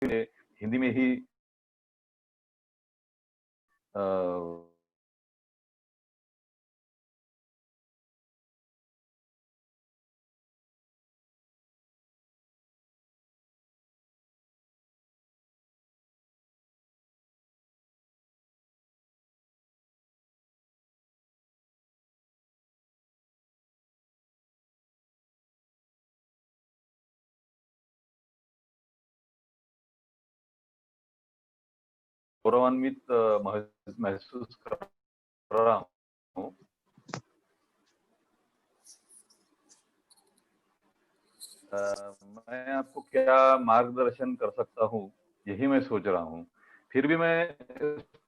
इसीलिए हिंदी में ही अ, गौरवान्वित महसूस कर रहा हूँ। मैं आपको क्या मार्गदर्शन कर सकता हूँ, यही मैं सोच रहा हूँ। फिर भी मैं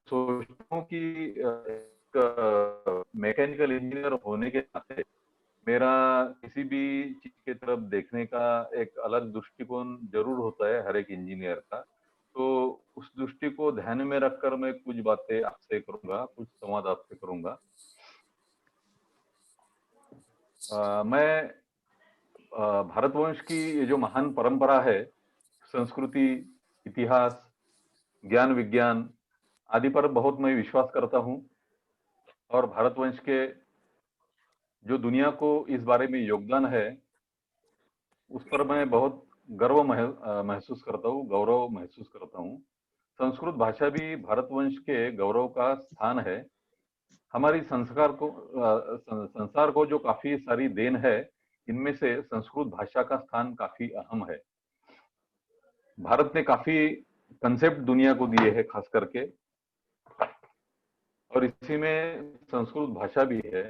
सोचता हूँ कि एक मैकेनिकल इंजीनियर होने के नाते मेरा किसी भी चीज की तरफ देखने का एक अलग दृष्टिकोण जरूर होता है हर एक इंजीनियर का। तो उस दृष्टि को ध्यान में रखकर मैं कुछ बातें आपसे करूंगा, कुछ संवाद आपसे करूंगा। मैं भारतवंश की ये जो महान परंपरा है, संस्कृति, इतिहास, ज्ञान विज्ञान आदि पर बहुत मैं विश्वास करता हूँ। और भारतवंश के जो दुनिया को इस बारे में योगदान है, उस पर मैं बहुत गर्व महसूस करता हूँ, गौरव महसूस करता हूँ। संस्कृत भाषा भी भारतवंश के गौरव का स्थान है। हमारी संसार को जो काफी सारी देन है, इनमें से संस्कृत भाषा का स्थान काफी अहम है। भारत ने काफी कंसेप्ट दुनिया को दिए हैं, खास करके, और इसी में संस्कृत भाषा भी है।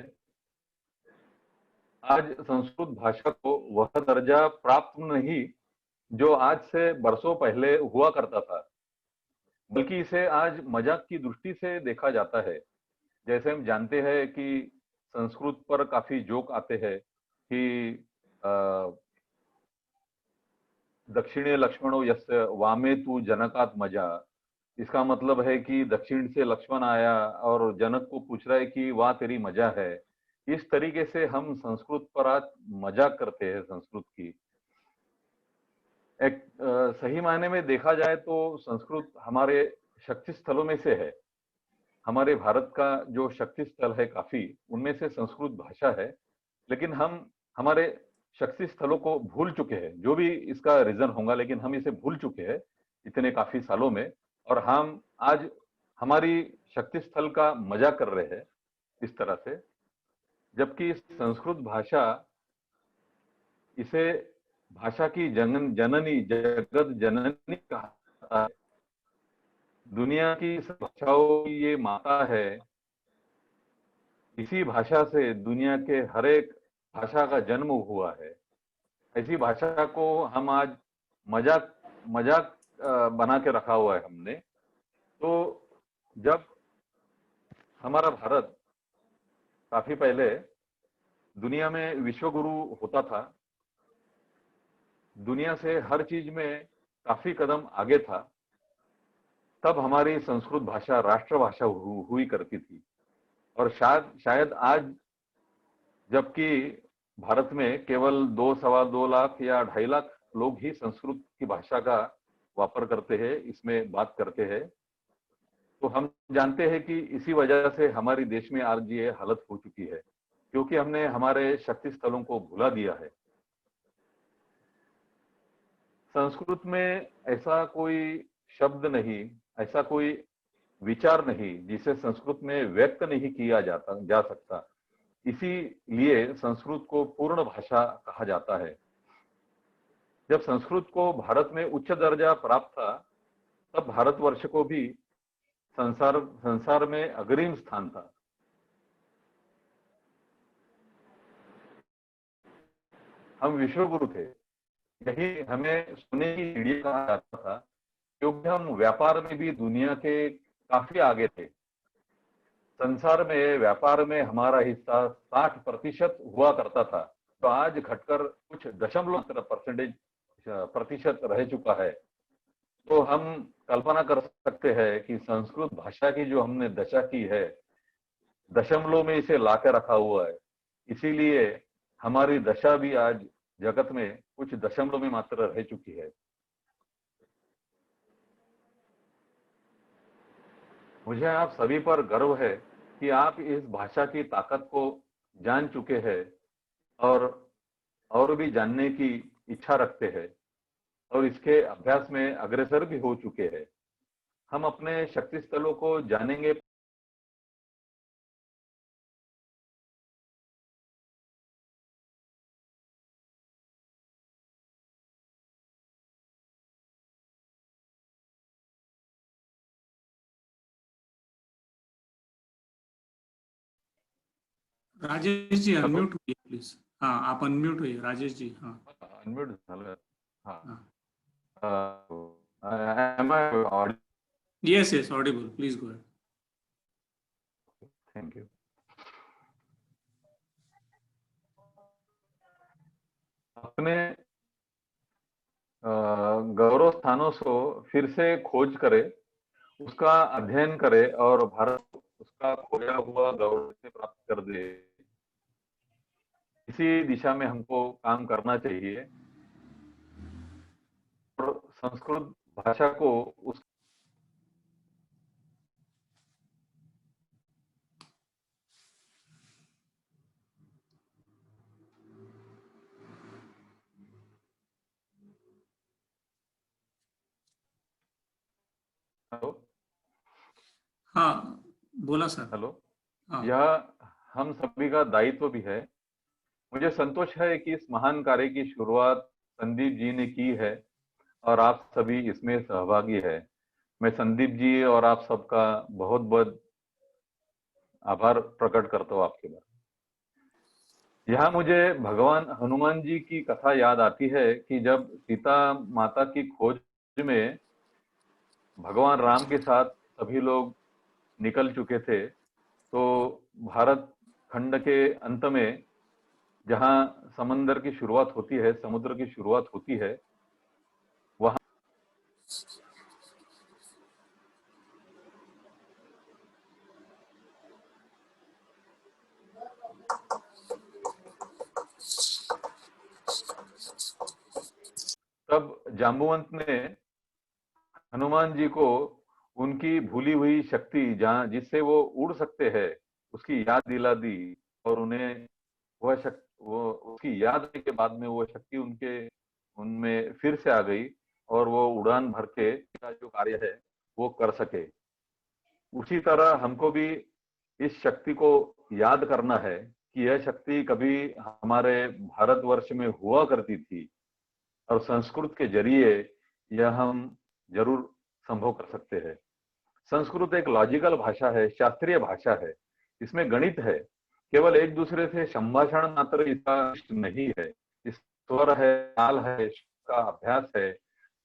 आज संस्कृत भाषा को वह दर्जा प्राप्त नहीं जो आज से बरसों पहले हुआ करता था, बल्कि इसे आज मजाक की दृष्टि से देखा जाता है। जैसे हम जानते हैं कि संस्कृत पर काफी जोक आते हैं कि दक्षिणे लक्ष्मणो यस्य वामे तू जनकात मजा। इसका मतलब है कि दक्षिण से लक्ष्मण आया और जनक को पूछ रहा है कि वाह तेरी मजा है। इस तरीके से हम संस्कृत पर आज मजाक करते हैं संस्कृत की। एक सही मायने में देखा जाए तो संस्कृत हमारे शक्ति स्थलों में से है। हमारे भारत का जो शक्ति स्थल है काफी, उनमें से संस्कृत भाषा है। लेकिन हम हमारे शक्ति स्थलों को भूल चुके हैं, जो भी इसका रीजन होगा, लेकिन हम इसे भूल चुके हैं इतने काफी सालों में। और हम आज हमारी शक्ति स्थल का मजाक कर रहे हैं इस तरह से, जबकि संस्कृत भाषा, इसे भाषा की जननी, जगत जननी कहा जाता है। दुनिया की भाषाओं की ये माता है। इसी भाषा से दुनिया के हर एक भाषा का जन्म हुआ है। ऐसी भाषा को हम आज मजाक मजाक बना के रखा हुआ है हमने। तो जब हमारा भारत काफी पहले दुनिया में विश्वगुरु होता था, दुनिया से हर चीज में काफी कदम आगे था, तब हमारी संस्कृत भाषा राष्ट्रभाषा हुई करती थी। और शायद शायद आज, जबकि भारत में केवल 2 सवा 2 लाख या 2.5 लाख लोग ही संस्कृत की भाषा का वापर करते हैं, इसमें बात करते हैं, तो हम जानते हैं कि इसी वजह से हमारी देश में आज ये हालत हो चुकी है, क्योंकि हमने हमारे शक्ति स्थलों को भुला दिया है। संस्कृत में ऐसा कोई शब्द नहीं, ऐसा कोई विचार नहीं जिसे संस्कृत में व्यक्त नहीं किया जा सकता। इसीलिए संस्कृत को पूर्ण भाषा कहा जाता है। जब संस्कृत को भारत में उच्च दर्जा प्राप्त था, तब भारतवर्ष को भी संसार संसार में अग्रिम स्थान था। हम विश्वगुरु थे। यही हमें सोने की चिड़िया कहा जाता था, क्योंकि हम व्यापार में भी दुनिया के काफी आगे थे। संसार में व्यापार में हमारा हिस्सा 60% हुआ करता था, तो आज घटकर कुछ दशमलव प्रतिशत रह चुका है। तो हम कल्पना कर सकते हैं कि संस्कृत भाषा की जो हमने दशा की है, दशमलव में इसे लाकर रखा हुआ है। इसीलिए हमारी दशा भी आज जगत में कुछ दशमलव में मात्र रह चुकी है। मुझे आप सभी पर गर्व है कि आप इस भाषा की ताकत को जान चुके हैं और और भी जानने की इच्छा रखते हैं और इसके अभ्यास में अग्रसर भी हो चुके हैं। हम अपने शक्ति स्थलों को जानेंगे। राजेश जी हेलो, अनम्यूट होइए प्लीज। हाँ, आप अनम्यूट होइए राजेश जी। हाँ अनम्यूट झालं. हाँ. हाँ, am I audio? Yes yes audible, please go ahead. Thank you. अपने गौरव स्थानों को फिर से खोज करे, उसका अध्ययन करे और भारत उसका खोया हुआ गौरव से प्राप्त कर दे। इसी दिशा में हमको काम करना चाहिए और संस्कृत भाषा को उस हेलो. हाँ बोला सर। हेलो. हाँ यह हम सभी का दायित्व भी है। मुझे संतोष है कि इस महान कार्य की शुरुआत संदीप जी ने की है और आप सभी इसमें सहभागी है। मैं संदीप जी और आप सबका बहुत बहुत आभार प्रकट करता हूँ आपके बारे में। यहाँ मुझे भगवान हनुमान जी की कथा याद आती है कि जब सीता माता की खोज में भगवान राम के साथ सभी लोग निकल चुके थे, तो भारत खंड के अंत में जहाँ समंदर की शुरुआत होती है, समुद्र की शुरुआत होती है, वहां तब जाम्बुवंत ने हनुमान जी को उनकी भूली हुई शक्ति जहां जिससे वो उड़ सकते हैं उसकी याद दिला दी और उन्हें वह शक्ति वो उसकी याद आने के बाद में वो शक्ति उनके उनमें फिर से आ गई और वो उड़ान भर के का जो कार्य है वो कर सके। उसी तरह हमको भी इस शक्ति को याद करना है कि यह शक्ति कभी हमारे भारतवर्ष में हुआ करती थी और संस्कृत के जरिए यह हम जरूर संभव कर सकते हैं। संस्कृत एक लॉजिकल भाषा है, शास्त्रीय भाषा है। इसमें गणित है, केवल एक दूसरे से संभाषण मात्र इसका नहीं है। इस स्वर है, ताल है, का अभ्यास है,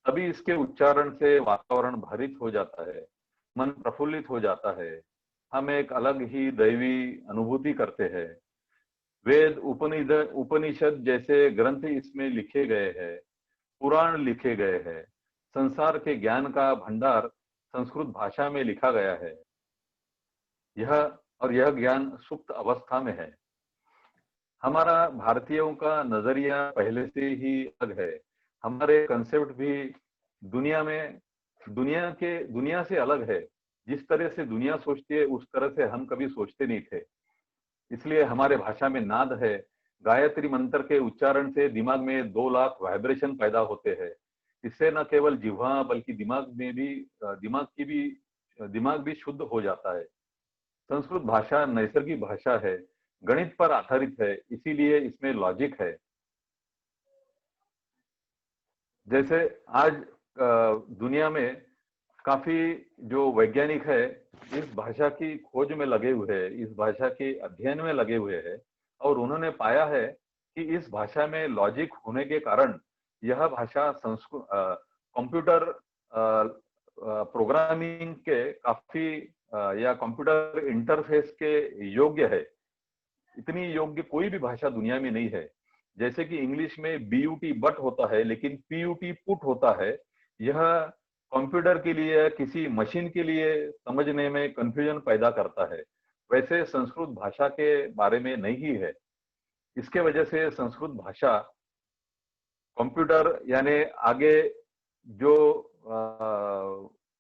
तभी इसके उच्चारण से वातावरण भरित हो जाता है, मन प्रफुल्लित हो जाता है, हम एक अलग ही दैवी अनुभूति करते हैं। वेद उपनिषद उपनिषद जैसे ग्रंथ इसमें लिखे गए हैं, पुराण लिखे गए हैं, संसार के ज्ञान का भंडार संस्कृत भाषा में लिखा गया है। यह और यह ज्ञान सुप्त अवस्था में है। हमारा भारतीयों का नजरिया पहले से ही अलग है। हमारे कंसेप्ट भी दुनिया में दुनिया से अलग है। जिस तरह से दुनिया सोचती है उस तरह से हम कभी सोचते नहीं थे। इसलिए हमारे भाषा में नाद है। गायत्री मंत्र के उच्चारण से दिमाग में 2 लाख वाइब्रेशन पैदा होते हैं। इससे न केवल जिह्वा बल्कि दिमाग भी शुद्ध हो जाता है। संस्कृत भाषा नैसर्गिक भाषा है, गणित पर आधारित है, इसीलिए इसमें लॉजिक है। जैसे आज दुनिया में काफी जो वैज्ञानिक है इस भाषा की खोज में लगे हुए हैं, इस भाषा के अध्ययन में लगे हुए हैं और उन्होंने पाया है कि इस भाषा में लॉजिक होने के कारण यह भाषा संस्कृत कंप्यूटर प्रोग्रामिंग के काफी या कंप्यूटर इंटरफेस के योग्य है। इतनी योग्य कोई भी भाषा दुनिया में नहीं है। जैसे कि इंग्लिश में बीयूटी बट होता है लेकिन पीयूटी पुट होता है। यह कंप्यूटर के लिए किसी मशीन के लिए समझने में कंफ्यूजन पैदा करता है। वैसे संस्कृत भाषा के बारे में नहीं है। इसके वजह से संस्कृत भाषा कंप्यूटर यानी आगे जो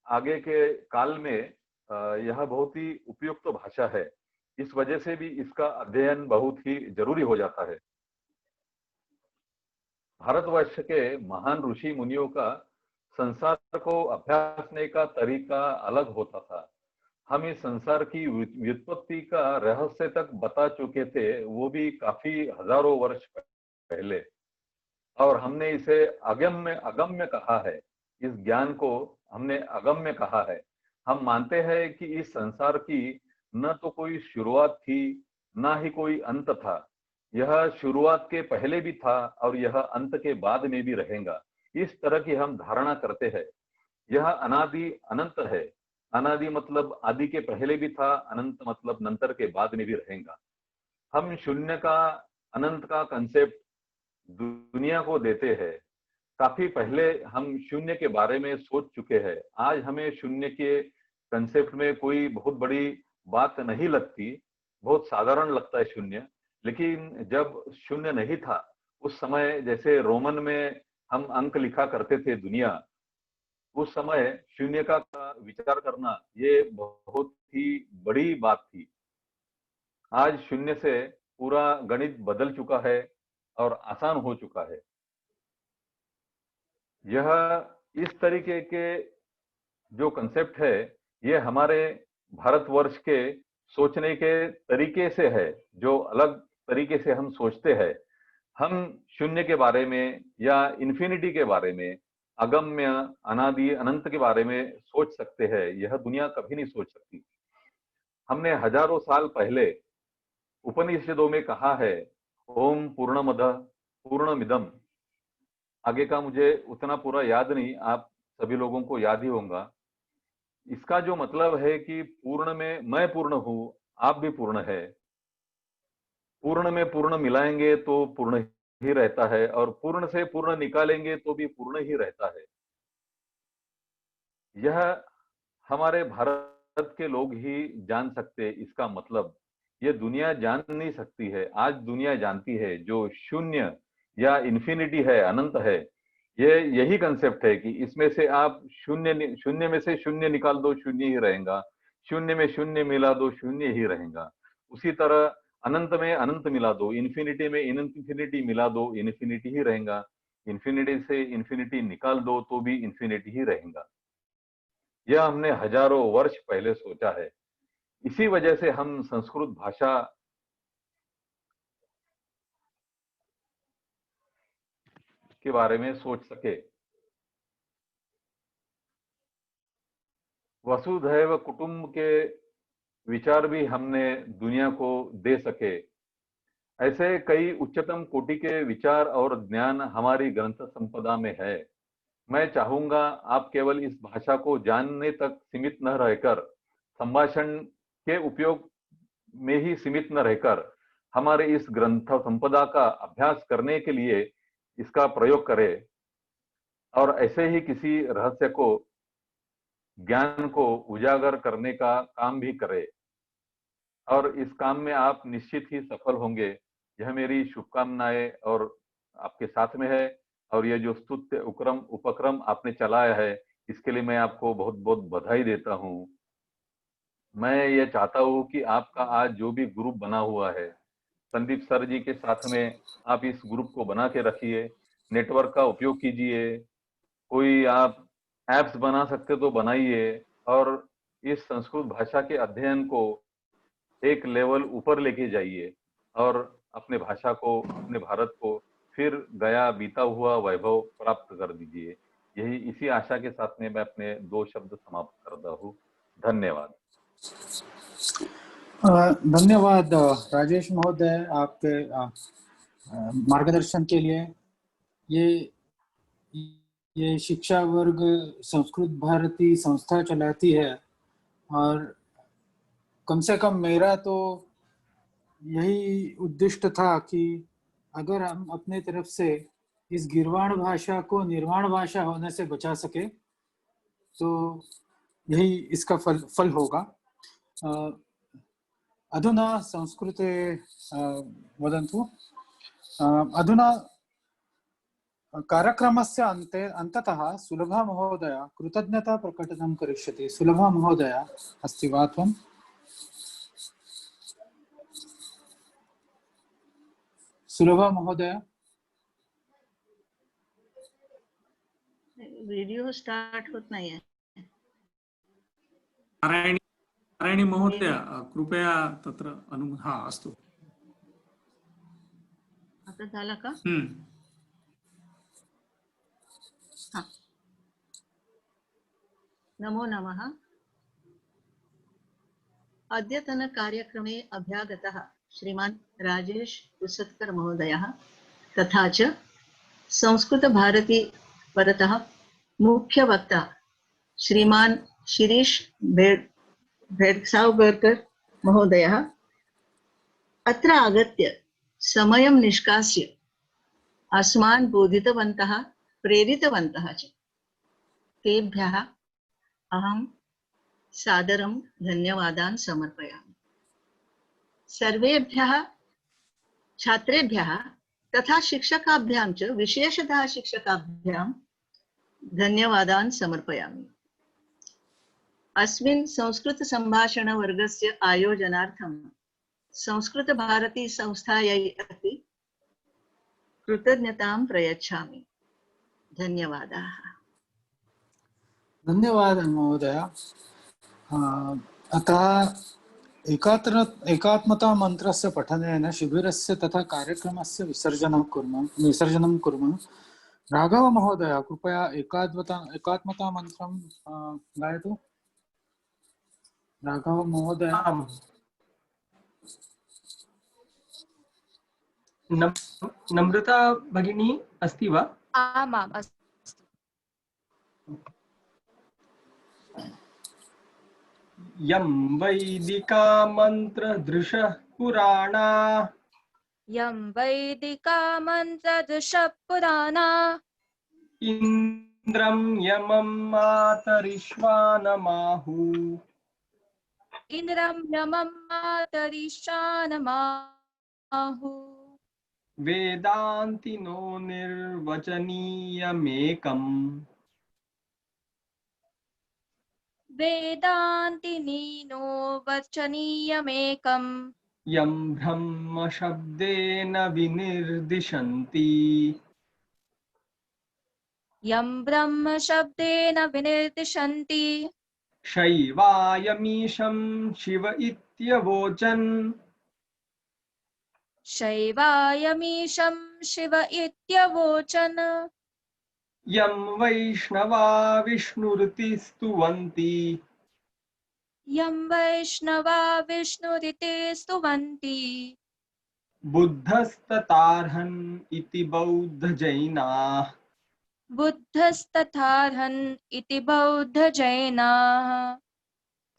आगे के काल में यह बहुत ही उपयुक्त भाषा है। इस वजह से भी इसका अध्ययन बहुत ही जरूरी हो जाता है। भारतवर्ष के महान ऋषि मुनियों का संसार को अभ्यासने का तरीका अलग होता था। हम इस संसार की व्युत्पत्ति का रहस्य तक बता चुके थे, वो भी काफी हजारों वर्ष पहले, और हमने इसे अगम्य अगम्य कहा है। इस ज्ञान को हमने अगम्य कहा है। हम मानते हैं कि इस संसार की न तो कोई शुरुआत थी, ना ही कोई अंत था। यह शुरुआत के पहले भी था और यह अंत के बाद में भी रहेगा। इस तरह की हम धारणा करते हैं। यह अनादि अनंत है। अनादि मतलब आदि के पहले भी था, अनंत मतलब नंतर के बाद में भी रहेगा। हम शून्य का, अनंत का कंसेप्ट दुनिया को देते हैं। काफी पहले हम शून्य के बारे में सोच चुके हैं। आज हमें शून्य के कंसेप्ट में कोई बहुत बड़ी बात नहीं लगती, बहुत साधारण लगता है शून्य। लेकिन जब शून्य नहीं था, उस समय जैसे रोमन में हम अंक लिखा करते थे दुनिया, उस समय शून्य का विचार करना ये बहुत ही बड़ी बात थी। आज शून्य से पूरा गणित बदल चुका है और आसान हो चुका है। यह इस तरीके के जो कंसेप्ट है, ये हमारे भारतवर्ष के सोचने के तरीके से है, जो अलग तरीके से हम सोचते हैं। हम शून्य के बारे में या इन्फिनिटी के बारे में, अगम्य अनादि अनंत के बारे में सोच सकते हैं। यह दुनिया कभी नहीं सोच सकती। हमने हजारों साल पहले उपनिषदों में कहा है, ओम पूर्णमद पूर्णमिदम। आगे का मुझे उतना पूरा याद नहीं, आप सभी लोगों को याद ही होगा। इसका जो मतलब है कि पूर्ण में मैं पूर्ण हूं, आप भी पूर्ण है। पूर्ण में पूर्ण मिलाएंगे तो पूर्ण ही रहता है, और पूर्ण से पूर्ण निकालेंगे तो भी पूर्ण ही रहता है। यह हमारे भारत के लोग ही जान सकते इसका मतलब। ये दुनिया जान नहीं सकती है। आज दुनिया जानती है जो शून्य या इन्फिनिटी है, अनंत है। ये यही कंसेप्ट है कि इसमें से आप शून्य शून्य में से शून्य निकाल दो, शून्य ही रहेगा। शून्य में शून्य मिला दो, शून्य ही रहेगा। उसी तरह अनंत में अनंत मिला दो, इन्फिनिटी में इन्फिनिटी मिला दो, इन्फिनिटी ही रहेगा। इन्फिनिटी से इन्फिनिटी निकाल दो तो भी इन्फिनिटी ही रहेगा। यह हमने हजारों वर्ष पहले सोचा है। इसी वजह से हम संस्कृत भाषा के बारे में सोच सके। वसुधैव कुटुंब के विचार भी हमने दुनिया को दे सके। ऐसे कई उच्चतम कोटि के विचार और ज्ञान हमारी ग्रंथ संपदा में है। मैं चाहूंगा आप केवल इस भाषा को जानने तक सीमित न रहकर, संभाषण के उपयोग में ही सीमित न रहकर, हमारे इस ग्रंथ संपदा का अभ्यास करने के लिए इसका प्रयोग करें, और ऐसे ही किसी रहस्य को, ज्ञान को उजागर करने का काम भी करें। और इस काम में आप निश्चित ही सफल होंगे। यह मेरी शुभकामनाएं और आपके साथ में है। और ये जो स्तुत्य उपक्रम आपने चलाया है, इसके लिए मैं आपको बहुत बहुत बधाई देता हूं। मैं ये चाहता हूं कि आपका आज जो भी ग्रुप बना हुआ है, संदीप सर जी के साथ में आप इस ग्रुप को बना के रखिए, नेटवर्क का उपयोग कीजिए। कोई आप एप्स बना सकते तो बनाइए, और इस संस्कृत भाषा के अध्ययन को एक लेवल ऊपर लेके जाइए, और अपने भाषा को, अपने भारत को फिर गया बीता हुआ वैभव प्राप्त कर दीजिए। यही इसी आशा के साथ में मैं अपने 2 शब्द समाप्त करता हूँ। धन्यवाद। धन्यवाद राजेश महोदय, आपके मार्गदर्शन के लिए। ये शिक्षा वर्ग संस्कृत भारती संस्था चलाती है, और कम से कम मेरा तो यही उद्दिष्ट था कि अगर हम अपने तरफ से इस गीर्वाण भाषा को निर्वाण भाषा होने से बचा सके तो यही इसका फल होगा। अधुना संस्कृते वदन्तु। अधुना कार्यक्रमस्य अन्ते अन्ततः सुलभा महोदय कृतज्ञता प्रकटनं करिष्यति। सुलभा महोदय अस्ति वा त्वं? सुलभा महोदय वीडियो स्टार्ट होत नाहीये। नारायणी महोदय कृपया तत्र हा अस्तु। आता झाला का? हा। नमो नमः। अद्यतन कार्यक्रमे अभ्यागतः श्रीमान् राजेश पुसत्कर महोदयः तथा च संस्कृत भारती परतः मुख्य वक्ता श्रीमान् शिरीष भेडसावगरकर महोदयः अत्र आगत्य समयं निष्कास्य अस्मान् बोधितवन्तः प्रेरितवन्तः च। तेभ्यः अहं सादरं धन्यवादान् समर्पयामि। सर्वेभ्यः छात्रेभ्यः तथा शिक्षकाभ्यां च विशेषतः शिक्षकाभ्यां धन्यवादान् समर्पयामि। अस्मिन् संस्कृत संभाषण वर्गस्य आयोजनार्थं संस्कृत भारती संस्थायै अपि कृतज्ञतां प्रयच्छामि। धन्यवादाः। धन्यवादः महोदय। अतः एकात्मता मन्त्रस्य पठनेन शिबिरस्य तथा कार्यक्रमस्य विसर्जनं कुर्मः। राघव महोदय कृपया एकात्मता मन्त्रं गायतु। राघव महोदय। नम्रता भगिनी अस्ति वा? आमाम् अस्तु। यं वैदिका मन्त्रदृशः पुराणा यं वैदिका मन्त्रदृशः पुराणा इन्द्रं यमं मातरिश्वानमाहुः इन्द्रं यमं मातरिश्वानमाहुः वेदान्तिनो निर्वचनीयमेकम् वेदान्तिनीनो वचनीयमेकम् यं ब्रह्म शब्देन विनिर्दिशन्ति यं ब्रह्म शब्देन विनिर्दिशन्ति शैवायमीशं शिव इत्यवोचन् शैवायमीशं शिव इत्यवोचन् यं वैष्णवा विष्णुरिति स्तुवन्ति यं वैष्णवा विष्णुरिति स्तुवन्ति बुद्धस्तथार्हन् इति बौद्धजैनाः बुद्धस्तथार्हन् इति बौद्धजैनाः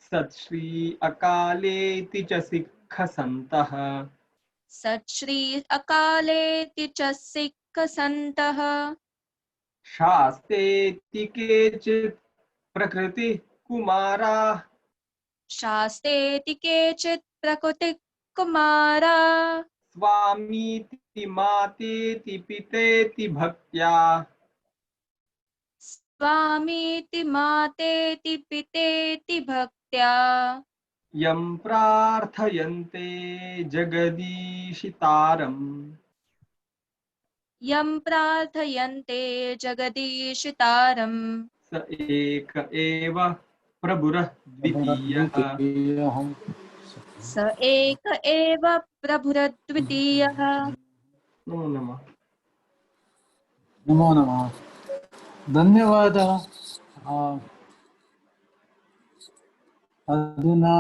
सत्श्री अकालेति च सिक्खसन्तः सच्छ्री अकालेति च सिक्खसन्तः शास्तेति केचित् प्रकृतिः कुमाराः शास्तेति केचित् प्रकृतिकुमाराः स्वामीति मातेति पितेति भक्त्या स्वामीति मातेति पितेति भक्त्या यं प्रार्थयन्ते जगदीशितारम् यं प्रार्थयन्ते जगदीशितारम् स एक एव प्रभुरः द्वितीयः स एक एव प्रभुरद्वितीयः। नमो नमः। नमो नमः। धन्यवादः। अधुना